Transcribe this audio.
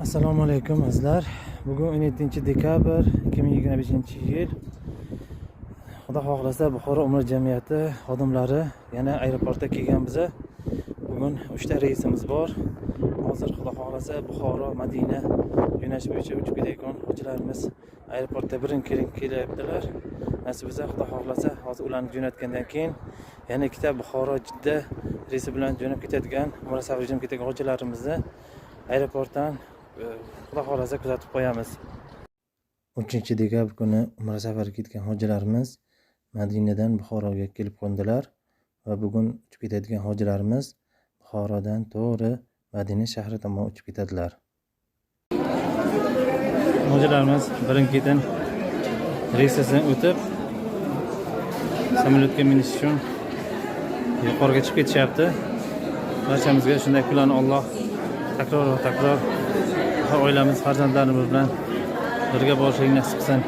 Assalomu alaykum azizlar. Bugun 17-dekabr 2025-yil. Xudo xohlasa Buxoro Umra jamiyati xodimlari yana aeroportga kelganmiz. Bugun 3 ta reysimiz bor. Hozir xudo xohlasa Buxoro Madina yo'nalishi bo'yicha uchib ketayotgan hojilarimiz aeroportda birin-ketin kelyaptilar. Nasib etsa xudo xohlasa hozir ularni jo'natgandan keyin yana ikkita Buxoro Jidda reysi bilan jo'nab ketadigan umra safariga jo'nab ketadigan hojilarimizni aeroportdan xudo xohlasa kuzatib qo'yamiz. 3-dekabr kuni umra safariga ketgan hojilarimiz Madinadan Buxoroga kelib qo'ndilar va bugun uchib ketadigan hojilarimiz Buxorodan to'g'ri Madina shahri tomon uchib ketadilar. Hojilarimiz birin-ketin reysdan o'tib samolyotga minish uchun yuqoriga chiqib ketishyapti. Barchamizga shunday kunlarni Alloh takror va takror oilamiz, farzandlarimiz bilan birga borishni nasib qilsin.